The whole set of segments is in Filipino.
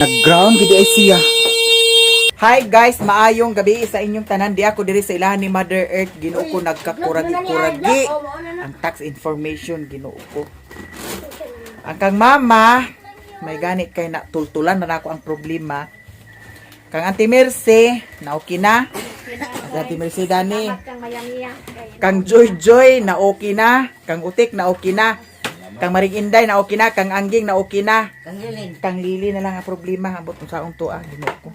Nag-ground gid ay siya. Hi guys, maayong gabi sa inyong tanan. Di ako diri sa ilahan ni Mother Earth. Ginoo ko nagkakuragi-kuragi. Ang tax information ginoo ko. Ang kang mama, may ganit kay na tultulan na ako ang problema. Kang Auntie Mercy, na okay na. Auntie Mercy Dani. Kang Joy Joy, na okay na. Kang Utik, na okay na. Kang Maring Inday, na okay na. Kang Angging, na okay na. Kang Lili na lang ang problema. Abot kung saong to ginoo ko.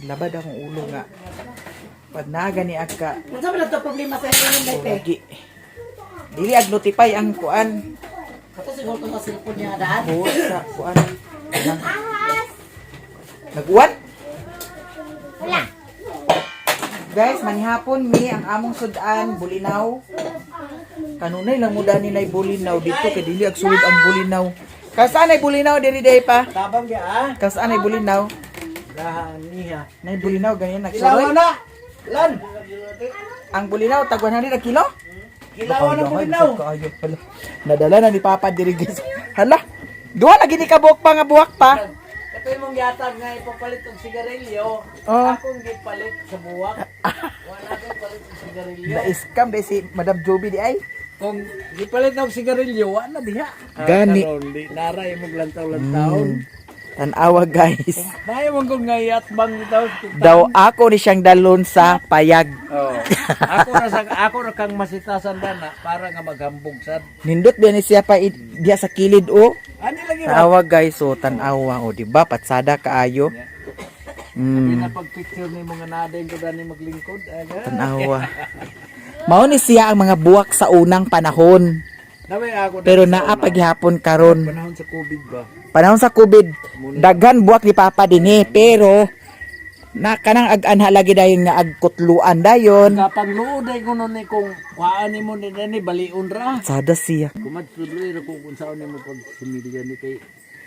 Labad akong ulo nga. Pag nagani agka. Ano ba na to problema sa inyo Lagi. Dili ag notify ang kuan. Ako siguro kung masilpon niya daan. Oo, sa kuan. Nagkuan? Wala. Guys, manihapon mi ang among sudan bulinaw. Kanunay lang muda ni nay bulinaw dito kay dili ag sulod ang bulinaw. Kasaan ay bulinaw diri day pa? Tabang ya ah. Kasaan ay bulinaw? Niya. Nay bulinaw ganyan Ilawan nagsaroy. na. Lan. Ang bulinaw tag 100 na kilo? Ilawan ang bulinaw. Kaayo pala. Nadala na ni Papa diri guys. Hala. Duha na gini ka buhok pa nga buhak pa. Ito yung yatag nga ipapalit ng sigarilyo. Oh. Akong gipalit sa buwak. Wala kang palit ng sigarilyo. Na-scam ba si Madam Joby di ay? Kung gipalit ng sigarilyo, wala diha. Gani. Di naray mo lantaw-lantaon. Tanawa guys. Dahil mo kung ngayat bang ito. Daw ako ni siyang dalon sa payag. Oh. Ako na kang masitasan dana para nga maghambog sad. Nindot ba ni siya pa diya sa kilid o? Ano lagi ra? Tanawa guys so tanawa o di ba patsada kaayo. Pinapag-picture ni mga naday ko dani maglingkod. Tanawa. Mao ni siya ang mga buwak sa unang panahon. Daway ako Pero naa paghapon karon. panahon sa COVID ba? Panahon sa COVID, daghan buwak ni Papa dinhi pero na kanang ag-anha lagi dayon nga agkutluan dayon. Kapag luoday ko nun kung waan ni mo ni baliun ra. Sada siya. Kumadtuloy ra kung saan ni mo pag similya ni kay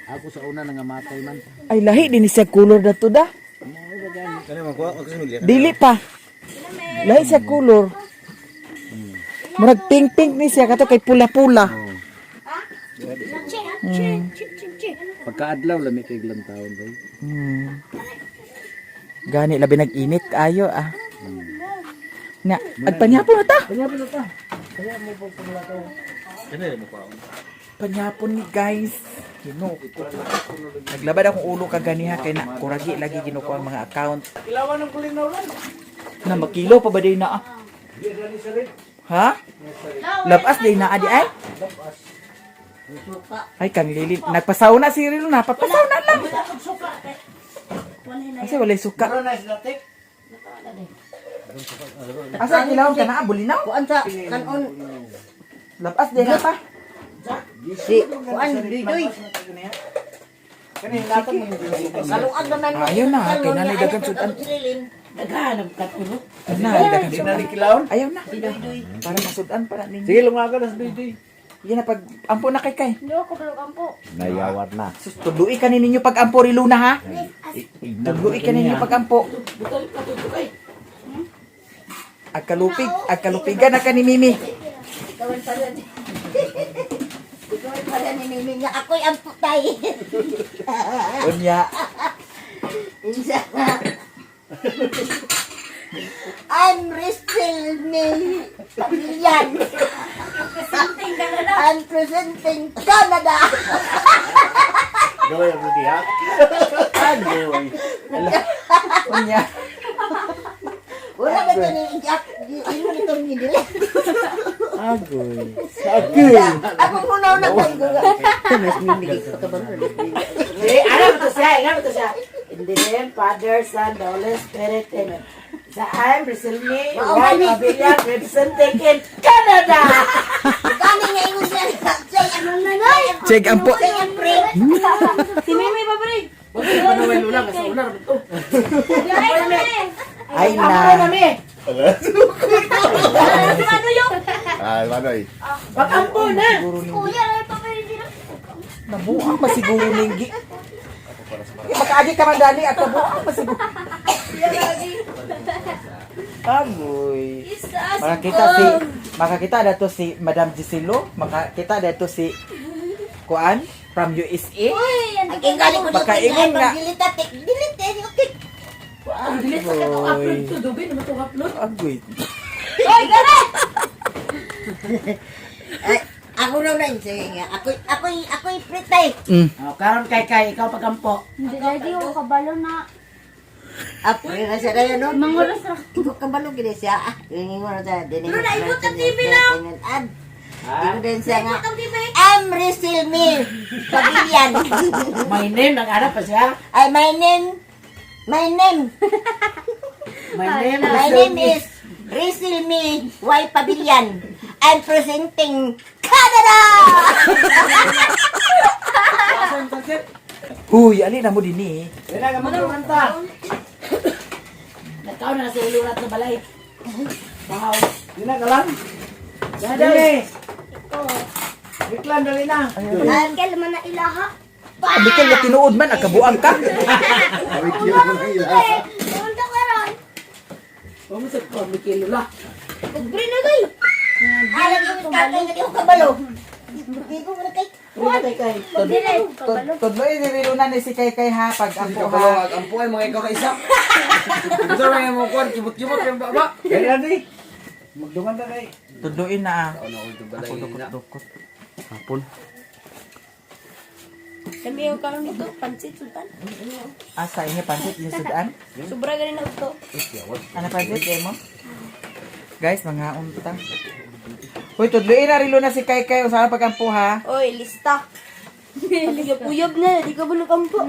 ako sa una nga matay man. Ay lahi din siya color na to da. Kani man ko similya. Dili pa. Lahi siya color. Murag pink-pink ni siya kato kay pula-pula. Pagkaadlaw lami kay ilang taon bay. Gani labi nag-init ayo ah. Nga, agpanyapon na ta. Kanya pa ta. Kanya mo po paglakaw. Kani mo pa. Panyapon ni guys. Ginoo ko. Naglabad akong ulo kaganiha kay na kuragi lagi ginuko ang mga account. Ilawan ng kulinaw lang. Na makilo pa ba din na ah? Ha? Labas din na adi ay? Ay kang lili. Nagpasauna si Rilo na. Papasauna lang. Kasi walay suka. Pero nice latik. Asa kilaw ka na bulinaw? Kuan sa kanon Labas din na pa. si kuan bidoy Kani natag mo kaluag naman Ayaw na, kay nanay dagan sudan. naghanap ka kuno Na, dagan Di na sudan. ni kilawon. Ayaw na. Para masudan para ninyo. Sige lumaga nas bidoy. Yan na pag ampo na kay. Nayawar na. Sus, tudui ka ninyo pag ampo Rilo na ha. Tudui ka ninyo pag ampo. Agkalupigan na ka ni Mimi. ikawan pala ni Mimi nga ako'y ang putay Unya. insa nga I'm still me pamilyan I'm presenting Canada Gaway ang diha. Ano? Unya. wala ba ito ni Jack ino nito ni Dile Agoy. ako muna na mas mimigay ko ka ba Ano to siya? In the name, Father, Son, the Holy Spirit, Amen. Sa I'm Brazilmi, one Pavilion, representing in Canada. Gani nga ingon siya say ano na na Check ampo. say ang pre Si Mimi pa pre. Panuway lula ka sa unar. Ay na. Ano yung? Manoy. Pag-ampo na. Kuya, ay pa pre dito. Nabuang pa siguro ninggi. Makaagi ka man dali at nabuang pa siguro. Agoy. Jesus. Makakita dato si Madam Giselo, makakita dato si Kuan, from USA. Uy, yan. Ang galing ko Baka dito, ingon nga. delete at delete eh, okay. Ang bilis pa ka upload to, dubi naman itong upload. Agoy. Uy, ganun! Ay, ako na lang, sige nga. Ako'y pretay. Karon kay ikaw pagampo. Hindi, lagi ko kabalo na. Apre na siya na no? Mangulas na. Ikaw kabalo gini siya. Yung mo na siya. Pero naibot ang TV na. Ikaw din siya nga. Ang TV. Resilmi Pavilion. My name, nag-arap pa siya. Ay, my name is Resilmi Y. Pavilion. I'm presenting Canada! Huy, ali na mo din eh. Wala ka magkakanta. Nagkaon na sa ilurat na balay. Wow. Yun na ka lang. Dali. Biklan, dali na. Kailan man na ilaha. Abi ka nga tinuod man, akabuang ka. Punta ka ron. Huwag mo sa pamikilo la. Pagbre na gay. Alam mo, tatay nga di ko kabalo. Hindi ko na kay. Wala kay. Pagbre. Kabalo. Tudloy nirilo na ni si Kay ha pag ako ha. Kapalawag ang puhay mga ikaw kaisa. Gusto mo yung mga kuwan, kibot-kibot yung baba. Kaya di. Magdungan na kay. Tudloin na. Ako na ito balay Ako na. dukot. Hapon. Kami yung karon nito, pansit sultan. Asa ini pansit yung sudan. Sobra ganin na ito. Ano pansit mo? Guys, mga unta. Hoy, tudloin na rilo na si Kay usaha pag ampo ha. Oy, lista. Puyab na, di ka bulok ang po.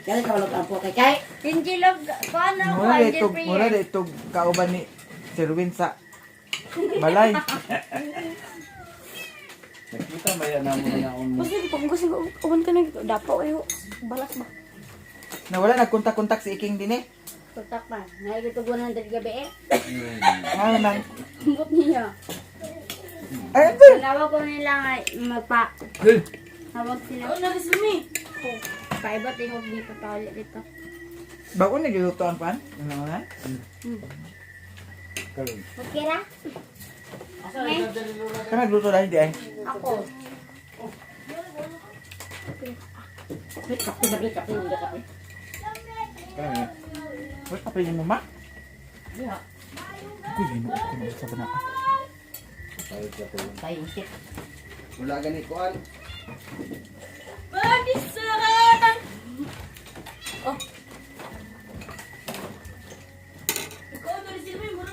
Kaya ka wala kampo kay. Hindi log, paano ako? Mura dito kauban ni Sirwin sa balay. Nakita ba yan namin na un Kasi pag gusto ko, uwan ka na, dapaw ayo. Balas ba? Nawala nagkontak-kontak si Iking din eh. Tutak pa. Nakikita ko na ng gabi eh. Ano man? Humbot niya. Ay, ito. Tawag ko nila nga magpa. Tawag sila. Oh, nag-sumi. Kaiba tingog dito tali dito. Bago nagiluto ang pan? Ano na? Okay na? Ka nagluto dahil di ay. Ako. Kape na kape, hindi kape. Wait, kapilin mo ma? Uy, ginuot ko na sa banaka. Tayo shit. wala ganit kuan. Badis sa Oh. Ikaw ba rin sila mo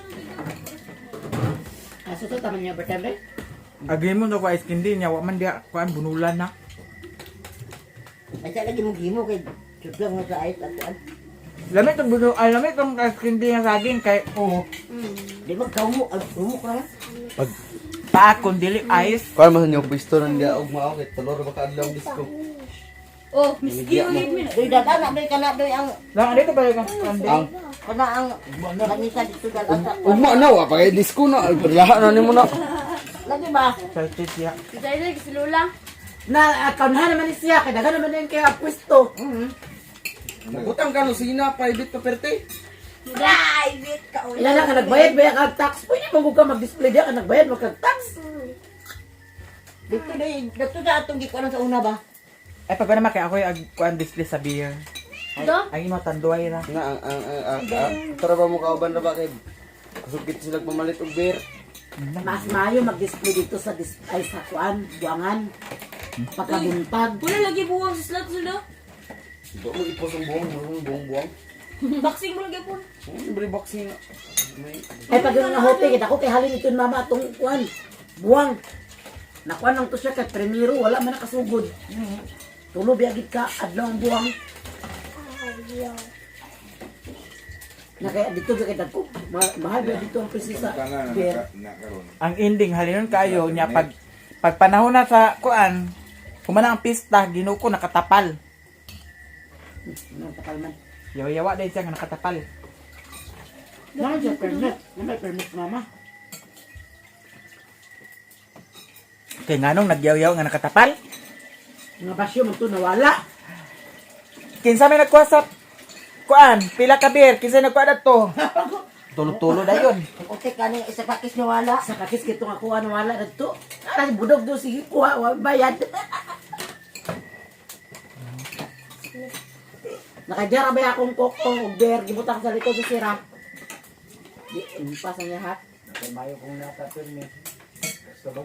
Aso to taman niya bertembre. Agay mo na ko ice candy niya, wa man dia kuan bunulan na. Ay, siya lagi mong gimo kay Sudlang mo sa ayos at kuan. Lamit ang buno, ay lamit ang ice candy nga saging kay Di ba kaumo, umuk na nga. pag paakon dili ice. Kuan mo niyo pwesto nang dia og mao kay talor ba kadlaw disco. Oh, miski yung higmin. Doy dada na doy kana doy ang Lang dito ba yung candy? Ang kana ang kanisa dito dada sa. ugma na wa pa kay disco na perlahan na nimo na. Lagi ba? Salted siya. Kita ini si Lula. Na kaunhan naman ni siya kay daghan naman din kaya pwesto. Nagutang ka no sina private pa perte. Private ka ulit. Ilan na ka nagbayad ba kag tax? Pwede mo ka mag-display diya ka nagbayad mo kag tax. Dito na atong gikuan sa una ba? Ay pag naman kay ako yung kuan display sa beer. Do? Ang imo tanduay ra. Nga ang tara ba mo kauban na ba kay sugit sila pamalit og beer. Mas maayo mag-display dito sa ay sa kuan, buwangan. Pagkabuntag. Wala lagi buwang sa slot sila. Di mo ipos ang buong. Boxing mo lagi po. Libre boxing. May Ay pag nga hote kita ko kay halin ito mama atong kuan. Buwang. Nakuan lang to siya kay primero wala man nakasugod. Tulo biagid ka adlaw ang buwang. Na kaya dito kay dagko. Mahal ba dito ang presisa. Beer. Ang ending halinon kayo nya pag panahon na sa kuan, kumana ang pista, ginuko nakatapal. Ano takal man. Yawa-yawa dahil siya nga nakatapal. Wala siya permit. May permit mama. Kaya nga nung nagyaw-yaw nga nakatapal, Nga basyo man to nawala. kinsa may nagkuha sa kuan, pila ka beer, kinsa nagkuha na to. Tulo-tulo na yun. Utik ka niya isa kakis na wala. Sa kakis kitong ako ano wala na to. Ara budog do sige kuha wa bayad. Nakajara ba akong koko ug beer gibutang sa likod sa sira. Di impas niya hat. Mayo kung natapin ni. Basta ba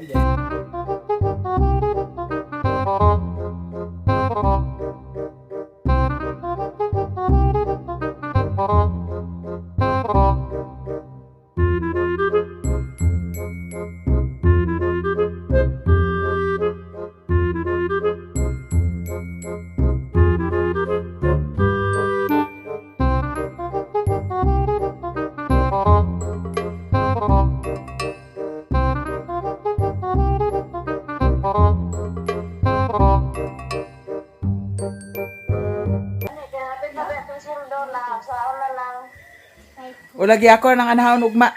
O lagi ako ng anahon ugma.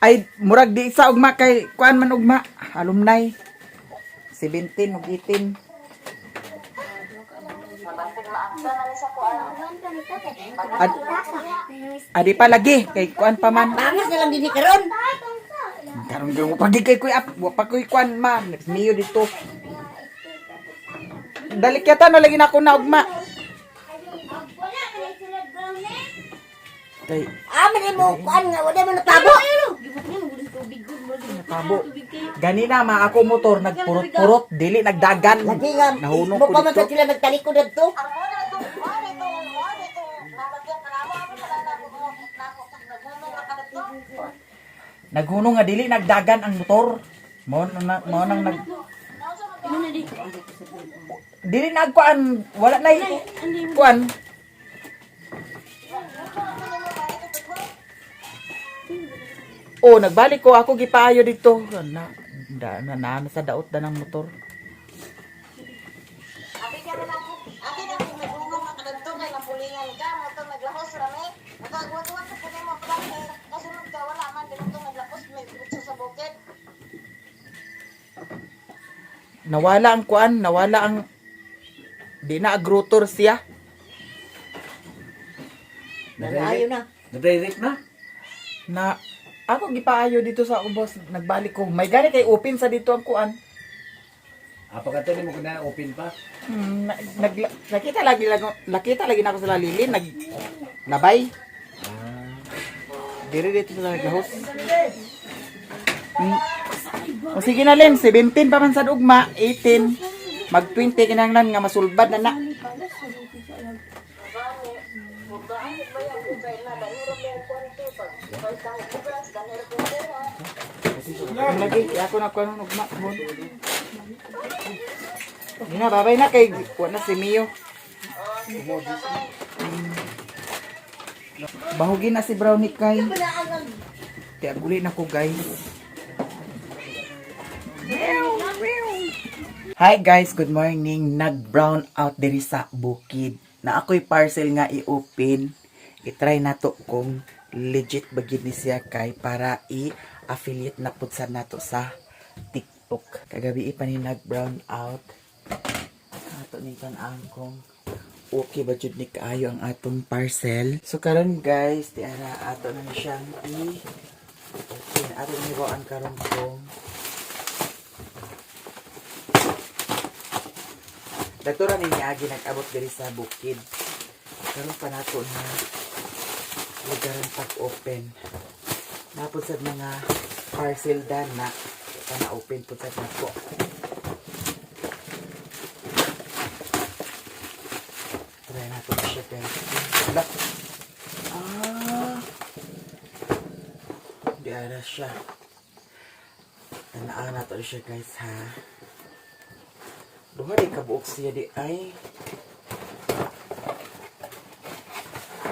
Ay, murag di isa ugma kay kuan man ugma. Alumni. 17 ug 18. Adi pa lagi kay kuan pa man. Bangas na lang din karon. Karon gyud mo pagi kay kuy up, wa pa kuy kuan man. Niyo dito. Dali kyata no lagi na ako na ugma. Kay Amin mo kuan nga wala man natabo. tabo. Ganina ma ako motor nagpurot-purot, dili nagdagan. Lagi nga. Nahunong Mo ko pa man dito. sila nagtalikod dito. Naghunong nga dili nagdagan ang motor. Mo nang nag dili nagkuan, wala na kuan. Oh, nagbalik ko ako gipaayo dito. Na sa daot na ng motor. Nawala ang kuan, nawala ang di na agrotor siya. Ayaw na. Na-direct na? Na ako gipaayo dito sa ubos, nagbalik ko. May gani kay open sa dito ang kuan. Pagkatali mo kung na-open pa. Nakita lagi na ako sa lalili, naglabay. Diri dito sa naglahos. O sige na Len, 17 pa man sa ugma, 18. Mag 20 kinahanglan nga masulbad na na. Lagi, ako na kuan ugma. Hindi na, babay na kay kuan na si Mio. Bahugin na si Brownie kay. Kaya guli na ko guys. Hi guys, good morning. Nag-brown out diri sa bukid. Na ako'y parcel nga i-open. I-try na to kung legit bagid ni siya kay para i-affiliate na pud sa nato sa TikTok. Kagabi pa ni nag-brown out. Ato ni tan-ang kung okay ba jud ni kaayo ang atong parcel. So karon guys, tiara ato na ni siyang okay, ato ni bawaan karon kung dato ra ni agi nag-abot diri sa bukid. Karon pa nato na lugaran pag-open. Napod sa mga parcel dan na na-open po sa nato. Try nato siya guys. Wala. Di ara siya. Tanaan nato siya guys ha. Duha di kabuok siya di ay.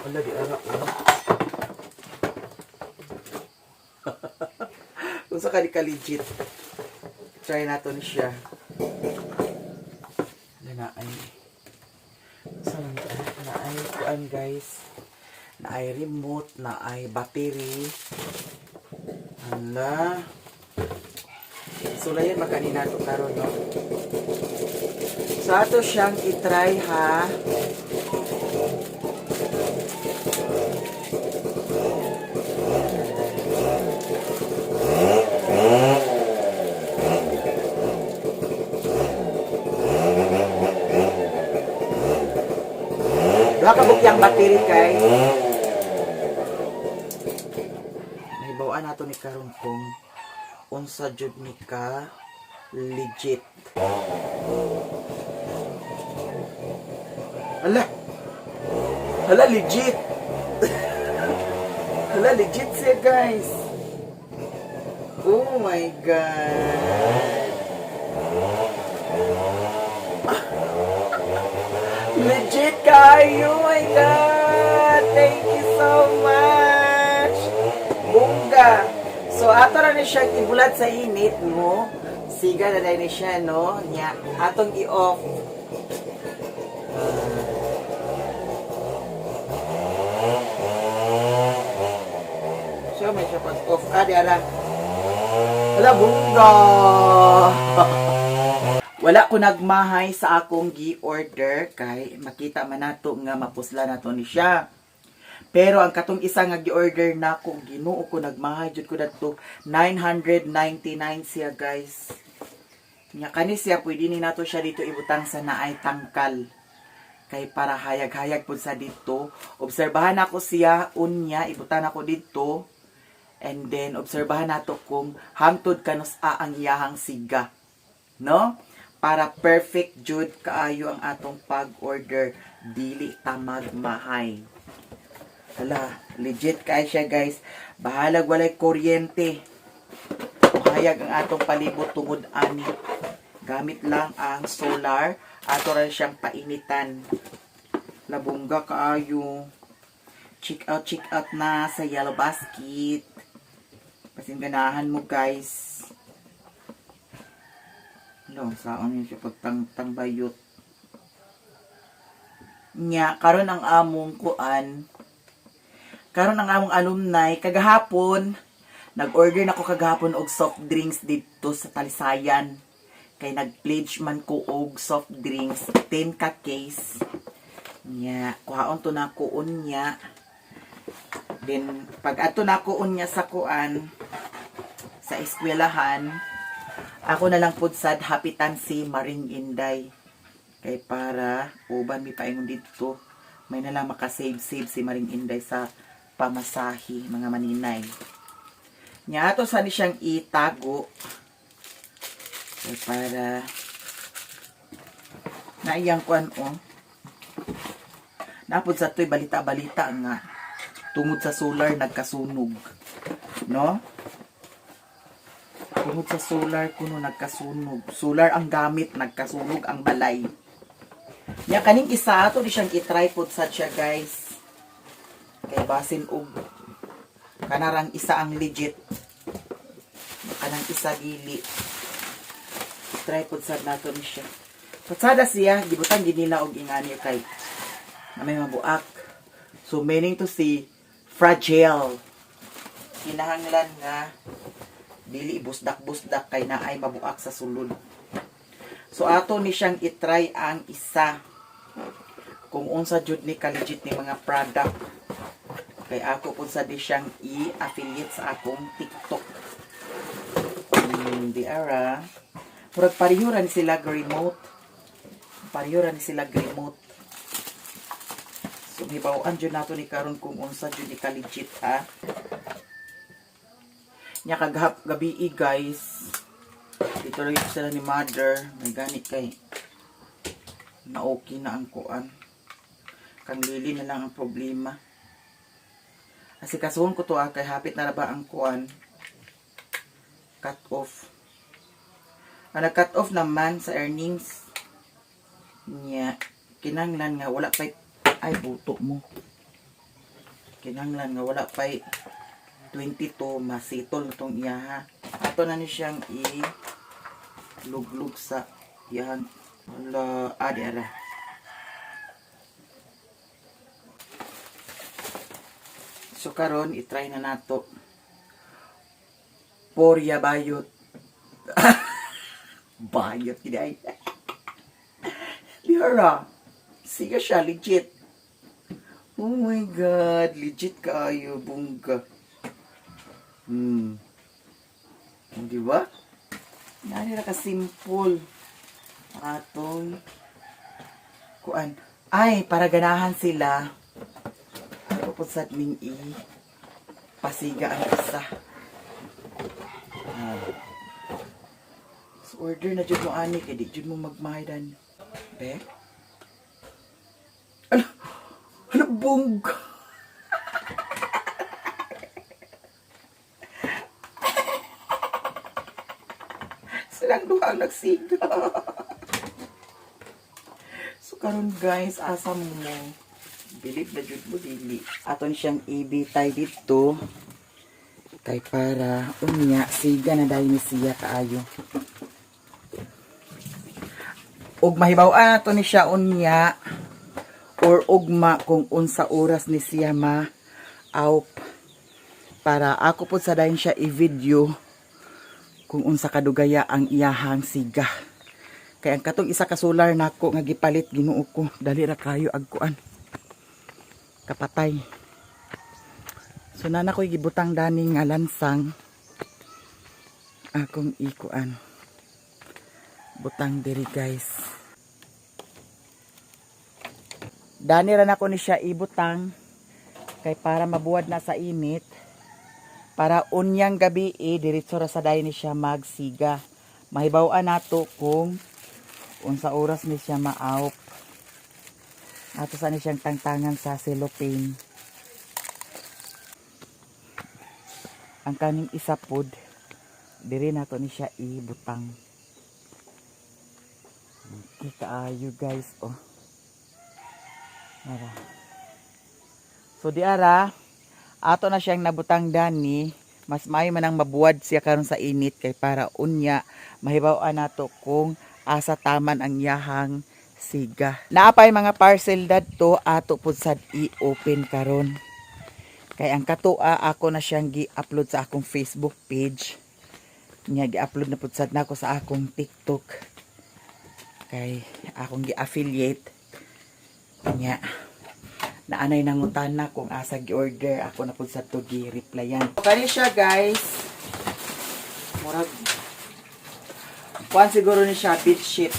Wala di ara oh. Kung sa ka-legit. Try natin siya. Na ay. Saan na ay kuan guys. Na ay remote, na ay battery. Hala. So layan makanina to karon no. So ato siyang i-try ha. Wala ka bukyang battery kay. Nahibawaan nato ni karon kung unsa jud ni ka legit. Hala. Hala legit. Hala legit siya guys. Oh my god. Legit kayo, oh my god! Thank you so much! Bongga! So, ato na ni siya ibulat sa init mo. Siga na dahil ni siya, no? Nya, atong i-off. So, may siya pag-off. Di ala. Wala, bongga! Wala ko nagmahay sa akong gi-order kay makita man nato nga mapusla nato ni siya. Pero ang katong isa nga gi-order nako Ginoo ko nagmahay jud ko dadto 999 siya guys. Nya kani siya pwede ni nato siya dito ibutang sa naay tangkal. Kay para hayag-hayag pud sa dito. Obserbahan ako siya unya ibutang ako dito. And then obserbahan nato kung hangtod kanus ang iyahang siga. No? Para perfect jud kaayo ang atong pag-order dili ta magmahay. Hala, legit kay siya guys. Bahalag walay kuryente. Hayag ang atong palibot tungod ani. Gamit lang ang solar. Ato ra siyang painitan. Labungga kaayo. Check out na sa Yellow Basket. Pasingganahan mo guys. No, saan yun siya pagtangbayot. Nya, karon ang among kuan. Karon ang among alumni. Kagahapon, nag-order na ko kagahapon og soft drinks dito sa Talisayan. Kay nag-pledge man ko og soft drinks. 10 ka case. Nya, kuhaon to na ko unya. Then, pag ato na ko unya sa kuan, sa eskwelahan, ako na lang pud sad hapitan si Maring Inday. Kay para uban mi paingon dito, may na lang makasave si Maring Inday sa pamasahi mga maninay. Nya ato sa ni siyang itago. Kay para naiyang kuan napod sa to'y balita-balita nga tungod sa solar nagkasunog. No? Tungod sa solar kuno nagkasunog. Solar ang gamit, nagkasunog ang balay. Nya kaning isa ato di siyang i-try pod sa siya guys. Kay basin og kanarang isa ang legit. Kanang isa dili. Try pod sa nato ni siya. Patsada siya gibutan gid nila og ingani kay na may mabuak. So meaning to say fragile. Kinahanglan nga dili busdak-busdak kay naay mabuak sa sulod. So ato ni siyang i-try ang isa. Kung unsa jud ni ka-legit ni mga product. Kay ako pud sa di siyang i-affiliate sa akong TikTok. Di ara. Murag pareho ra ni sila remote. Pareho ra ni sila remote. So hibaw-an jud nato ni karon kung unsa jud ni ka-legit ha. Nya gabi guys. Dito rin sila ni mother. May ganit kay na okay na ang kuan. Kang lili na lang ang problema. Kasi kasuhon ko to kay hapit na ba ang kuan. Cut off. Nag-cut off naman sa earnings. Nya kinanglan nga wala pa ay buto mo. Kinanglan nga wala pa 22 masitol itong iyaha. Ato na ni siyang i-luglug sa iyahan. Wala, di ara. So karon i-try na nato. Porya bayot. Bayot kinay. Di ara. Siga siya, legit. Oh my God, legit kaayo, bungga. Di ba? Nani ra ka simple. Aton kuan Ay, para ganahan sila. Puputsad ning pasiga ang isa. So, order na jud mo ani kay di jud mo magmahidan. Be? Ano bongga? Silang duha ang nagsiga. So karon guys, asa mo bilib na jud mo dili. Aton siyang ibitay dito. Kay para unya siga na dahil ni siya kaayo. Ug mahibaw-an nato ni siya unya or ugma kung unsa oras ni siya ma-out para ako po sa dayon siya i-video kung unsa kadugaya ang iyahang siga. Kaya ang katong isa ka solar nako nga gipalit Ginoo ko dali ra kayo agkuan. Kapatay. So nana ko'y gibutang dani nga lansang akong ikuan. Butang diri guys. Dani ra nako ni siya ibutang kay para mabuwad na sa init. Para unyang gabi diretso ra sa dayon ni siya magsiga. Mahibaw-an nato kung unsa oras ni siya ma-out. Ato sa ni siyang tangtangan sa cellophane. Ang kaning isa pod diri nato ni siya ibutang. Okay kaayo guys oh. Ara. So di ara ato na siyang nabutang dani, mas maayo man ang mabuwad siya karon sa init kay para unya mahibaw-an nato kung asa taman ang yahang siga. Naapay mga parcel dadto ato pud sad i-open karon. Kay ang katoa ako na siyang gi-upload sa akong Facebook page. Nya gi-upload na pud sad nako sa akong TikTok. Kay akong gi-affiliate. Nya naanay nangutana kung asa gi-order ako na pud sad to gi-replyan. Kani siya guys. Murag kuan siguro ni siya bedsheet.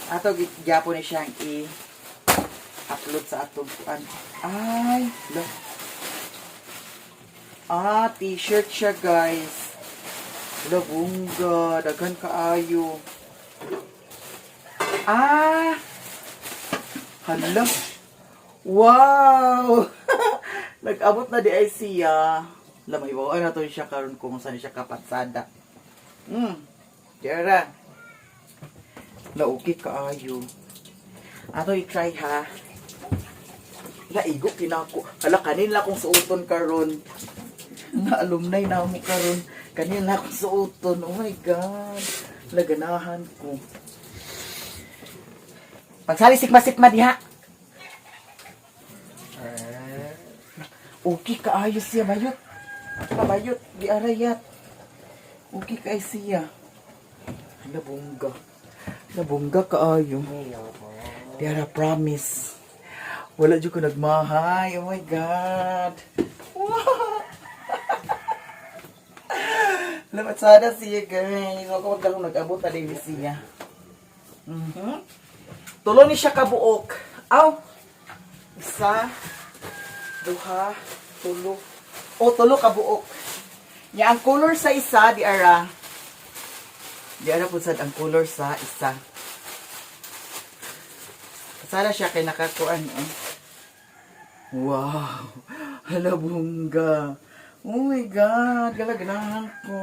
Ato gyapo ni siyang i-upload sa atong kuan. Ay, look. T-shirt siya guys. Labungga, daghan kaayo. Hala. Wow! Nag-abot na di ay siya. Lamay ba, na to siya karon kung saan siya kapatsada. Diara. Lauki kaayo. Ato i-try ha. Laigo kinako. Hala kanila kong suoton karon. Na alumni na mo karon. Kanila akong suoton. Oh my God. Laganahan ko. Pagsali sikma-sikma diha. Okay kaayo siya bayot. Kabayot. Di arayat. Okay kaayo siya. Nabungga. Nabungga kaayo. Di ara promise. Wala dyan ko nagmahay. Oh my God. Lamat sana siya guys. Huwag ka nag-abot na din siya. Tulo ni siya kabuok. Aw! Isa. Duha. Tulo. Tulo kabuok. Ya, ang color sa isa, di ara. Di ara po sad ang color sa isa. Kasala siya kay nakakuan. Wow! Halabungga. Oh my God! Galaganahan ko.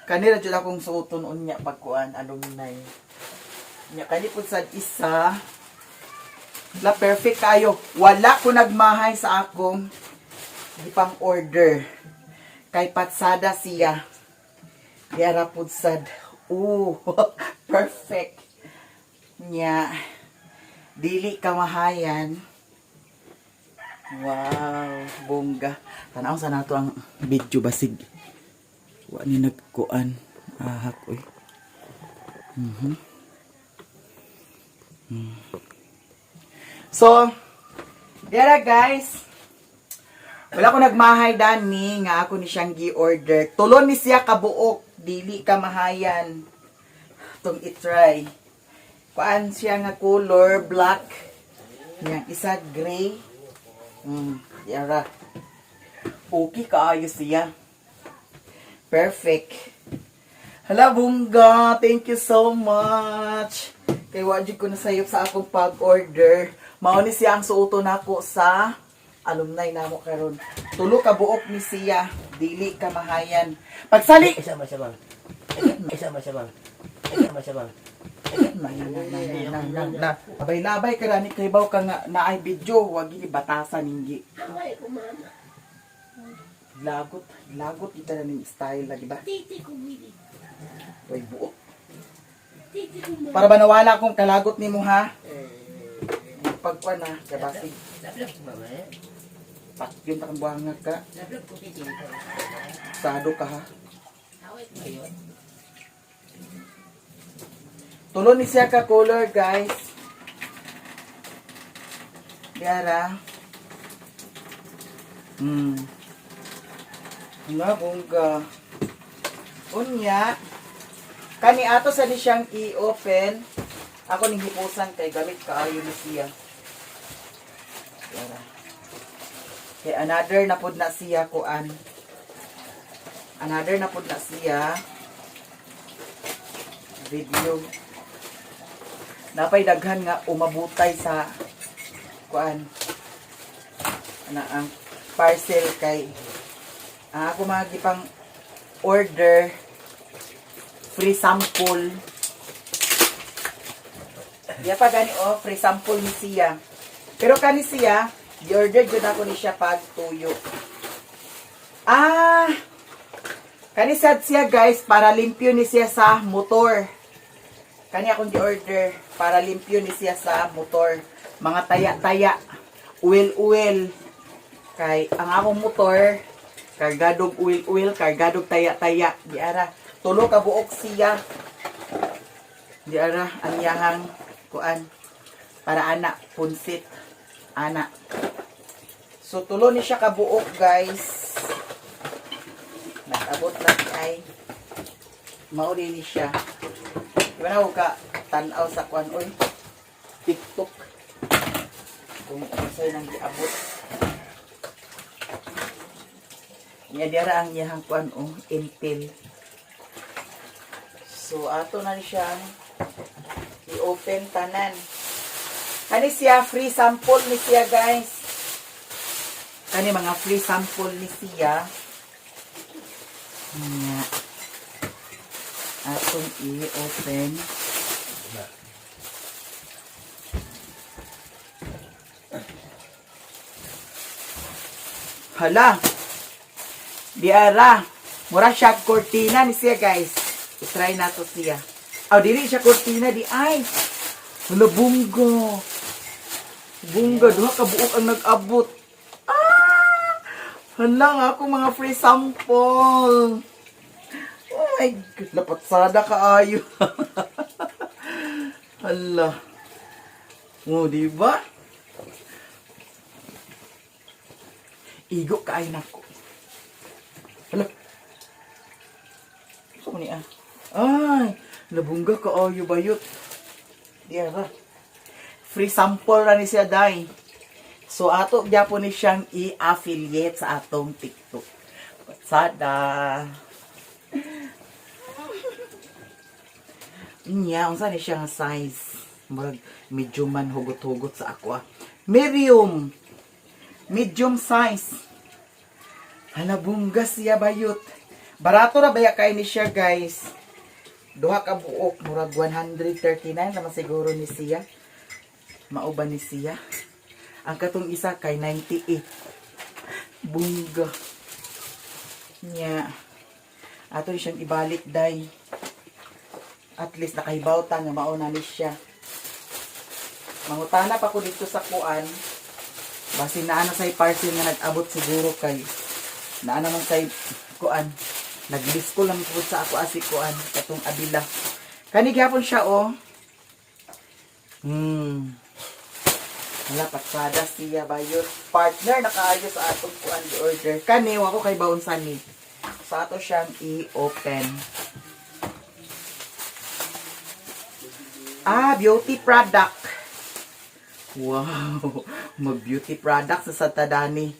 Kanira dyan akong suoton unya pagkuan alumni. Nya kani po sa isa. La perfect kayo. Wala ko nagmahay sa akong ipang order. Kay patsada siya. Yara po sad. Perfect. Nya dili kamahayan. Wow, bongga. Tanaw sa nato ang video basig. Wa ni nagkuan. Ahak oy. So, dira guys. Wala ko nagmahay dani nga ako ni siyang gi-order. Tulon ni siya kabuok, dili kamahayan. Tong i-try. Kuan siya nga color black. Yang isa gray. Yara. Okay kaayo siya. Perfect. Hala, bungga. Thank you so much. Kay wajud ko na sayop sa akong pag-order. Mao ni siya ang suoto nako sa alumni namo karon. Tulo ka buok ni siya. Dili ka mahayan. Pagsali. Isa ba siya bang? Isa ba siya bang? Na. Labay-labay ka rani kay baw ka nga naay video. Wag gini batasan hindi. Lagot ita na ning style lagi ba? Way buok. Para ba nawala akong kalagot nimo ha? Pagkuan na, kabasig. Yun takang buhangag ka. Sado ka ha. Tulo ni siya ka color guys. Diara. Nga bungga. Unya. Kani ato sa ni siyang i-open. Ako ning hipusan kay gamit kaayo ni siya. Diara. Kay another na pud na siya kuan. Another na pud na siya video. Napay daghan nga umabutay sa kuan. Ana ang parcel kay ako magipang order free sample. Diya pa gani free sample ni siya. Pero kani siya i-order jud ako ni siya pag tuyo. Kani sad siya guys para limpyo ni siya sa motor. Kani akong gi-order para limpyo ni siya sa motor. Mga taya-taya, uwil-uwil. Kay ang akong motor kargadog uwil-uwil, kargadog taya-taya. Diara, tulo ka buok siya. Diara ang yahang kuan para anak punsit. Anak. So, tulo ni siya kabuok, guys. Nag-abot lang ay mauli ni siya. Diba na ka tanaw sa kuan, oy? TikTok. Kung sa'yo nang giabot. Nga diara ang iyahang kuan, Intel. So, ato na siya i-open tanan. Kani siya, free sample ni siya, guys. Kani mga free sample ni siya. Nga. Atong i-open. Hala. Diara. Mura siya cortina ni siya, guys. I-try na to siya. Dili siya cortina di ay. Hala, bunggo. Bungga, duha ka buok ang nag-abot. Hala nga ako mga free sample. Oh my God, lapatsada kaayo. Hala. Diba? Igo kaayo na ko. Hala. Saan ni Ay, labungga kaayo bayot. Diara. Free sample na ni siya, day. So, ato gyapon ni siyang i-affiliate sa atong TikTok. Sada. Niya, unsa ni siyang size? Medium man hugot-hugot sa ako. Medium. Medium size. Halabungga siya bayot. Barato na baya kay ni siya, guys. Duha ka buok, murag 139 naman siguro ni siya. Mauban ni siya. Ang katong isa kay 98. Bungga. Nya. Ato siyang ibalik, day. At least nakahibawta nga mauna ni siya. Mangutana pa ko dito sa kuan. Basi naana say parcel nga nag-abot siguro kay naana man say kuan. Nag-list ko lang po sa ako asi kuan katong abila. Kani gyapon siya Wala, patsada siya bayot. Partner, nakaayo sa atong kuan order. Kani, wako kay baunsan ni. Sa ato siyang i-open. Beauty product. Wow, mag-beauty products sa Tadani.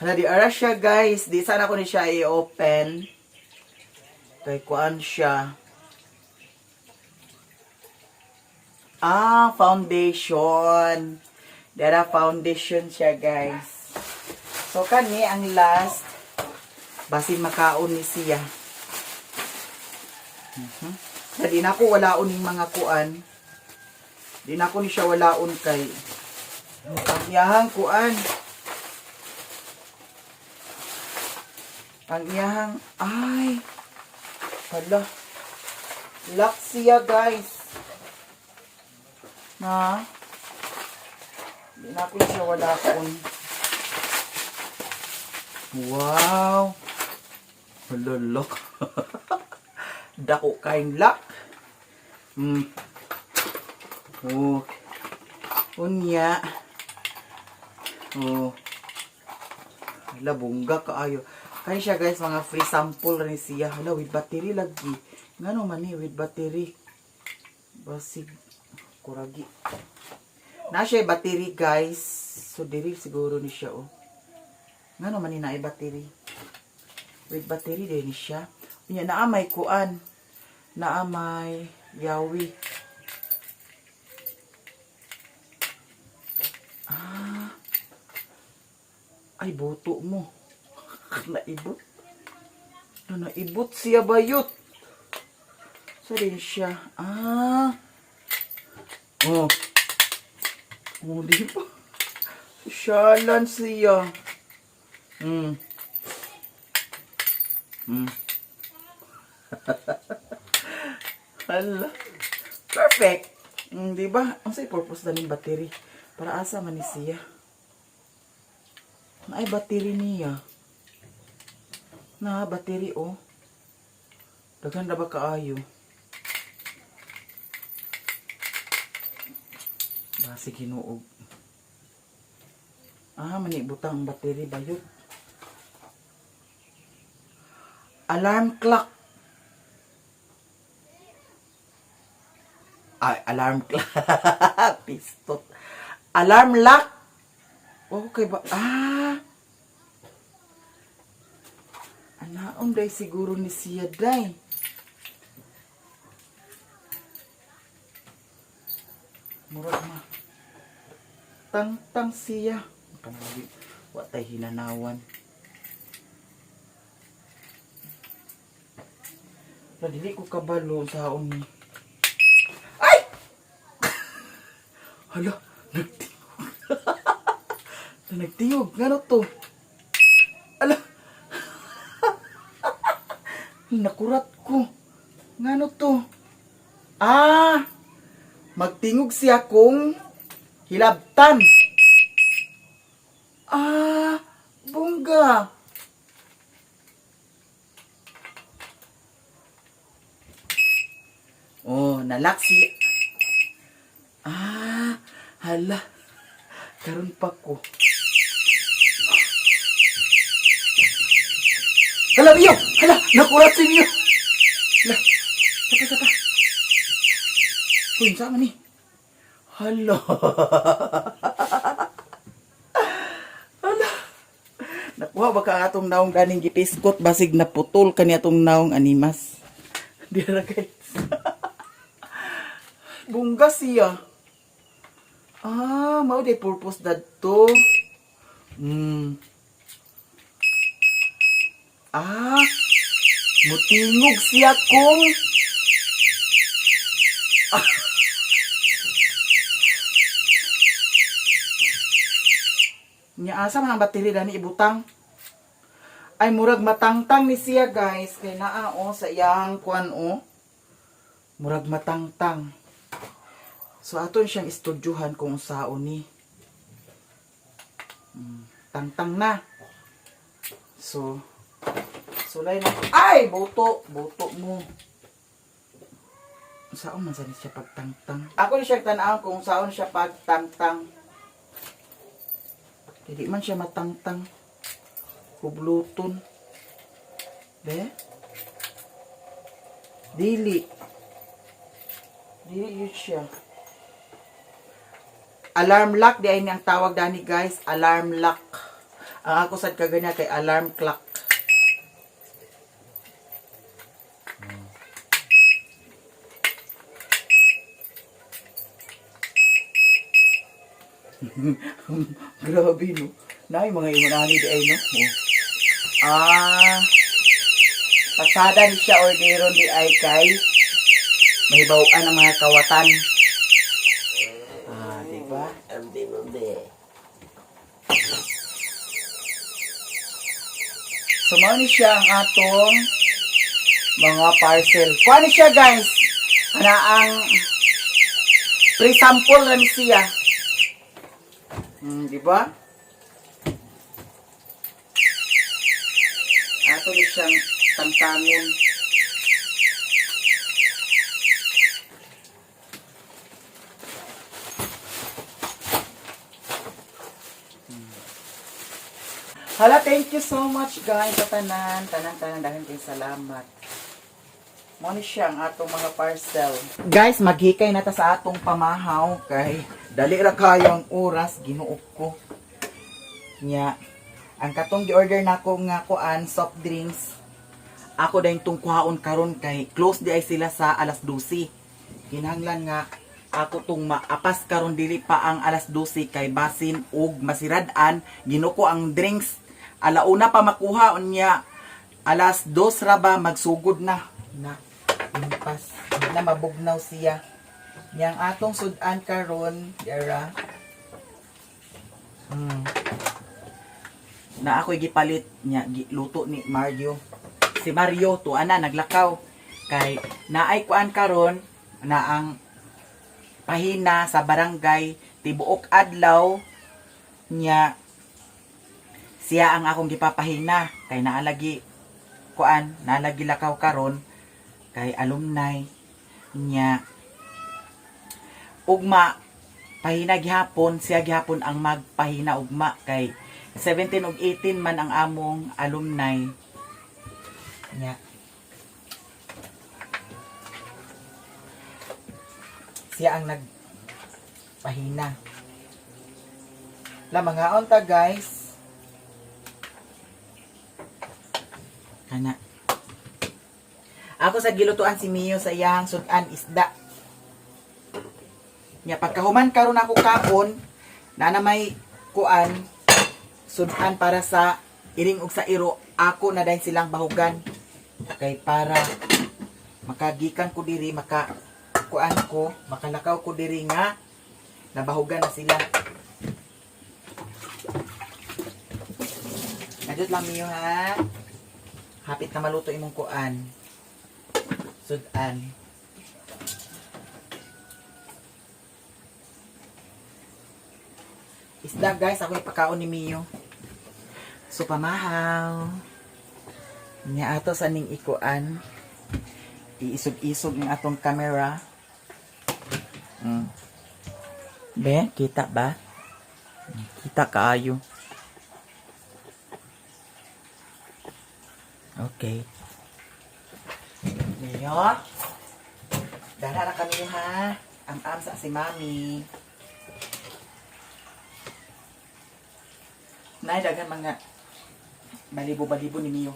Hala, di ara siya guys. Di sana ko ni siya i-open. Kay kuan siya. Foundation. Dara foundation siya guys. So kani ang last. Basin makaon ni siya. Di na ko walaon ng mga kuan. Di na ko ni siya walaon kay ang iyahang kuan. Ang iyahang ay hala. Lock siya guys. Na. Di na ko ni siya walaon. Wow. Hala, lock. Dako kain lock. Oh. Unya. Oh. Hala, bungga kaayo. Kaya siya guys, mga free sample rin siya. Hala, with battery lagi. Nga naman eh, with battery. Basig. Kuragi. Na siya battery guys. So, diri siguro ni siya oh. Nga naman na battery. With battery din ni siya. Unya, naamay kuan. Naamay yawi. Ay, boto mo. Naibot. Naibot siya bayot. So, din siya. Oh. Oh, di ba? Syalan siya. Hala. Perfect. Di ba? Ang sa'y purpose na ng battery. Para asa man ni siya. Ay, battery niya. Na, battery, oh. Daghan na ba kaayo? Basi ginuog. Manibutang ang battery ba yun? Alarm clock. Ay, alarm clock. Pistot. Alarm lock. Okay ba? Anaon day siguro ni siya day. Murag ma. Tang siya. Kanawin. Watay hinanawan. Dili ko kabalo sa ni. Ay! Hala, nagtiyog. Nagtiyog. Ngano to? Ala. Nakurat ko. Ngano to? Magtingog siya kung hilabtan. Bongga. Oh, nalak siya. Hala. Karon pa ko. Hala, Mio! Hala, nakurat si Mio! Hala, sapa. Kung saan ni? Hala. Hala. Nakuha ba ka atong naong daning gipiskot basig naputol ka niya atong naong animas. Dira guys. Bungga siya. Mao day purpose dadto. Mutingog siya kung nya asa man ang battery dani ibutang. Ay murag matangtang ni siya guys kay naa sa iyang kuan murag matangtang. So aton siyang istudyohan kung saon ni. Tangtang na. So sulay na. Ay! Boto mo. Saan man saan siya pagtangtang? Ako ni siya tanaw kung saan siya pagtangtang. Hindi man siya matangtang. Hubluton. Be? Dili yun siya. Alarm lock di ay ang tawag dani guys, alarm lock. Ang ako sad kaganya kay alarm clock. Grabe no. Nay mga imunani di ay no. Oh. Pasada ni siya orderon di ay kay mahibaw-an ang mga kawatan. Diba? So, mao ni siya ang atong mga parcel. Kuha ni siya, guys. Ana ang pre-sample na ni siya. Diba? Ato ni siyang tamtamon. Hala, thank you so much guys sa tanan dahil kay salamat. Mo ni siya ang atong mga parcel. Guys, maghikay na ta sa atong pamahaw kay dali ra kayo ang oras ginuok ko. Nya, ang katong gi-order nako nga kuan soft drinks. Ako dayon tong kuhaon karon kay close di ay sila sa alas 12. Kinahanglan nga ako tong maapas karon dili pa ang alas 12 kay basin og masirad-an ginuko ang drinks. Alauna pa makuha unya alas 2 ra ba magsugod na impas na mabugnaw siya yang atong sudan karon dira na ako'y gipalit nya luto ni Mario si Mario to ana naglakaw kay naay kuan karon na ang pahina sa barangay tibuok adlaw nya siya ang akong gipapahina kay naalagi kuan naalagi lakaw karon kay alumni nya ugma pahina gihapon siya gihapon ang magpahina ugma kay 17 ug 18 man ang among alumni nya siya ang nagpahina la mga onta guys ana. Ako sa gilutuan si Mio sa iyang sudan isda. Nya pagkahuman karon ako kaon na may kuan sudan para sa iring ug sa iro ako na dayon silang bahugan. Kay para makagikan ko diri maka kuan ko makalakaw ko diri nga nabahugan na sila. Nadot lang Mio ha. Hapit na maluto imong kuan. Sudan. Isda guys, ako ipakaon ni Mio. So pamahaw. Nya ato sa ning ikuan. Iisog-isog ng atong camera. Be, kita ba? Kita kaayo. Okay. Ngayon, dala na kami ha. Am-am sa si Mami. Naidagan mga balibo-balibo ni Mio.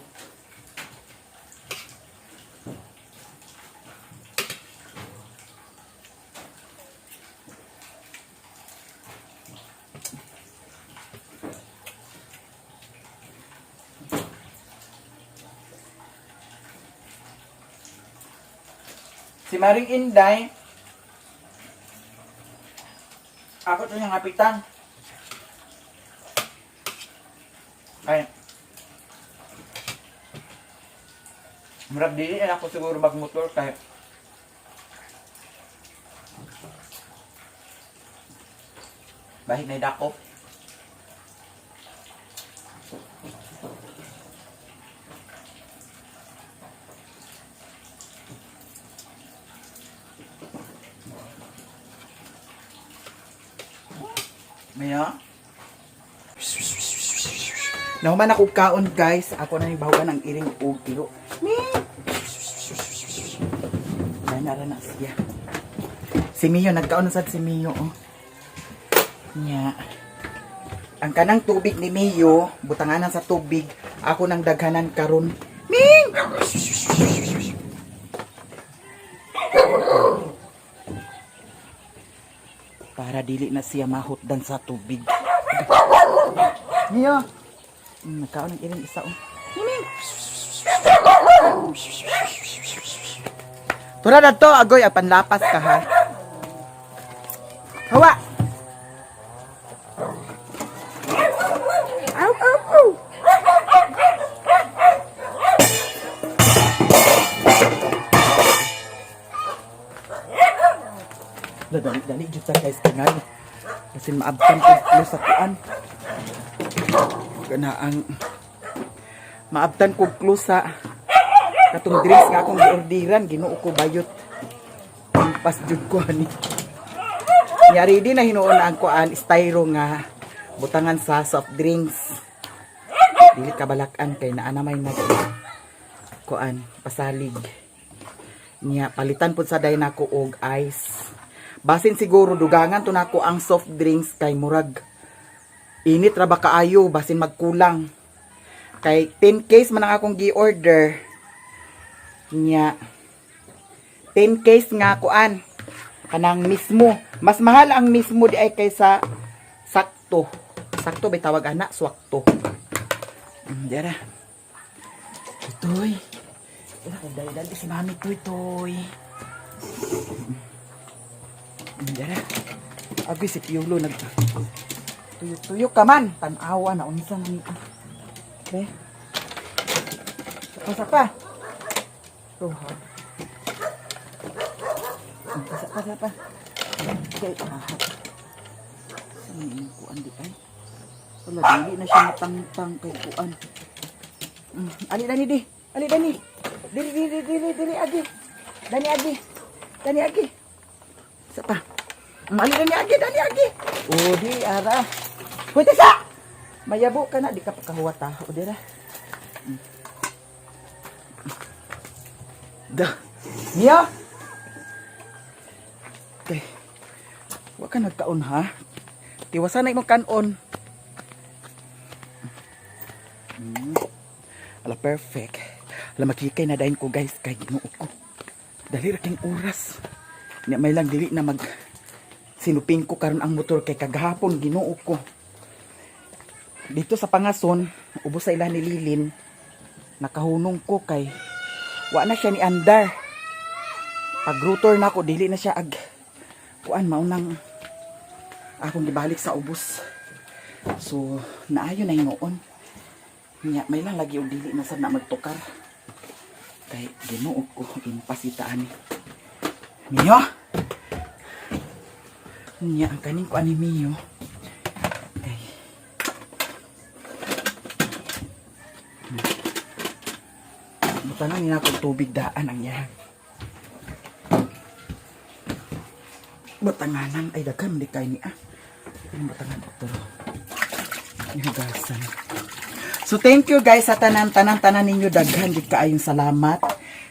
Si Maring Inday, ako ito siyang hapitan. Ay, marap dili na ako siguro magmotor kaya bahit na idako. Maya. Nahuman ako kaon guys. Ako na yung bahugan ng iring o tiro. Nara na siya. Si Mio, nagkaon na sad si Mio. Oh. Nya. Ang kanang tubig ni Mio, butanganan sa tubig, ako nang daghanan karon. Ming! Para dili na siya mahutdan sa tubig. Mio! Nagkaon ng iring isa. Ming! Tura na to, agoy, panlapas ka ha. Hawa! Ow, ow, ow! Dali, jud ta guys tingay. Kasi maabtan ko close sa kuan. Kana ang maabtan ko close sa katong drinks nga akong giordiran, Ginoo ko bayot. Ang pas jud ko ani. Yari di na hinuon ang kuan styro nga butangan sa soft drinks. Dili kabalakan kay naa na may nag kuan pasalig. Nya palitan pud sa day nako og ice. Basin siguro dugangan to nako ang soft drinks kay murag init ra ba kaayo basin magkulang. Kay 10 case man ang akong gi-order. Nya 10 case nga kuan kanang mismo. Mas mahal ang mismo di ay kaysa sakto. Sakto bay tawag ana, swakto. Dara. Toy. Dali si mami toy. Dara. Agoy si Piolo nag tuyok ka man. Tanawa na unsa man ni. Okay. Sapa. Tuh. Sapa. Okay. Kuan di ay. Wala dili na siya matangtang kay kuan. Ali dani di. Diri agi. Dani agi. Sapa. Ali dani agi. Oh di ara. Pwede sa. Mayabo ka na di ka pakahuwat ha. O dira. Dah. Mia. Okay. Wa ka nagkaon ha. Tiwasan na imong kanon. Ala perfect. Ala makikay na dahin ko guys kay Ginoo ko. Dali ra king oras. Nya may lang dili na mag sinuping ko karon ang motor kay kagahapon Ginoo ko. Dito sa Pangason, ubos sa ilan ni Lilin. Nakahunong ko kay wa na siya ni andar. Pag rotor na ako dili na siya ag kuan maunang akong gibalik sa ubos. So naayo na hinuon. Nya may lang lagi og dili na sad na magtukar. Kay Ginoo ko impasitaan ni. Mio. Nya ang kaning ko ani Mio. Kay butangan ni ako tubig daan ang yahan. Batanganan ay daghan di kay ni Ang batangan ko pero ihugasan. So thank you guys sa tanan ninyo daghan gid kaayong salamat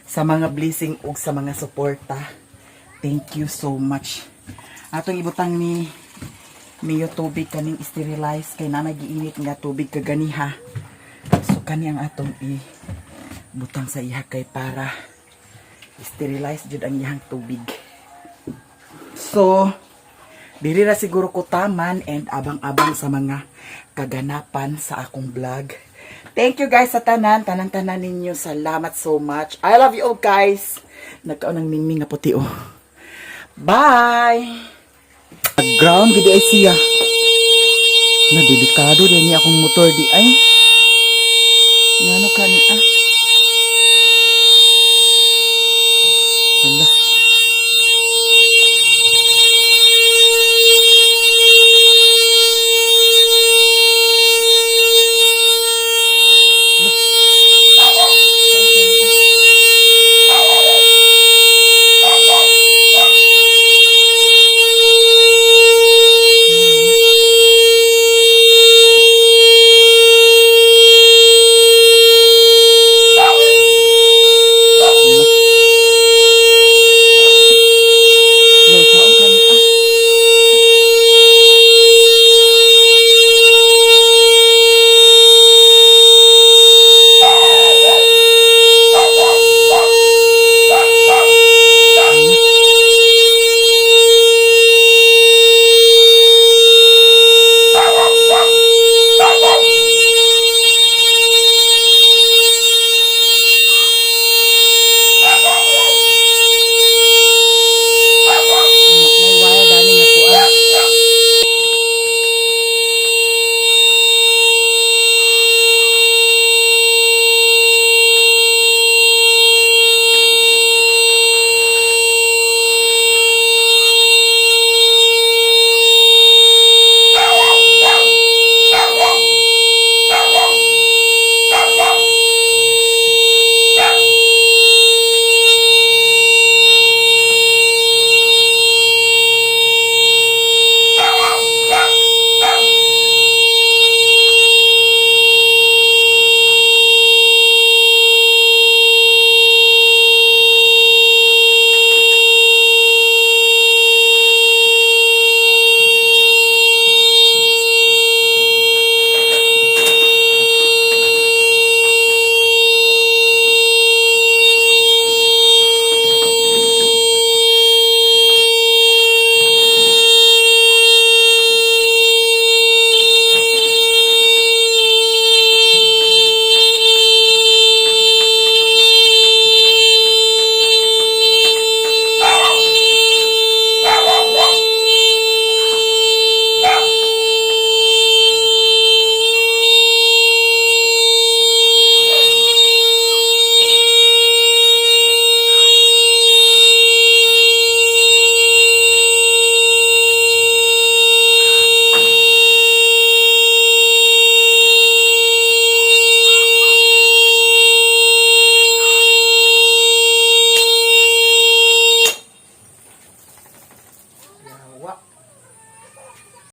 sa mga blessing ug sa mga suporta. Thank you so much. Atong ibutang ni Mio tubig kaning sterilize kay na nagiinit nga tubig kaganiha. So kani ang atong ibutang sa iha kay para sterilize jud ang iyang tubig. So dili ra siguro ko taman and abang-abang sa mga kaganapan sa akong vlog. Thank you guys sa tanan ninyo. Salamat so much. I love you all guys. Nagkaon ng mingming nga puti oh. Bye! Ground gidi ay siya. Nadidikado din niya akong motor di ay. Ngano ka ni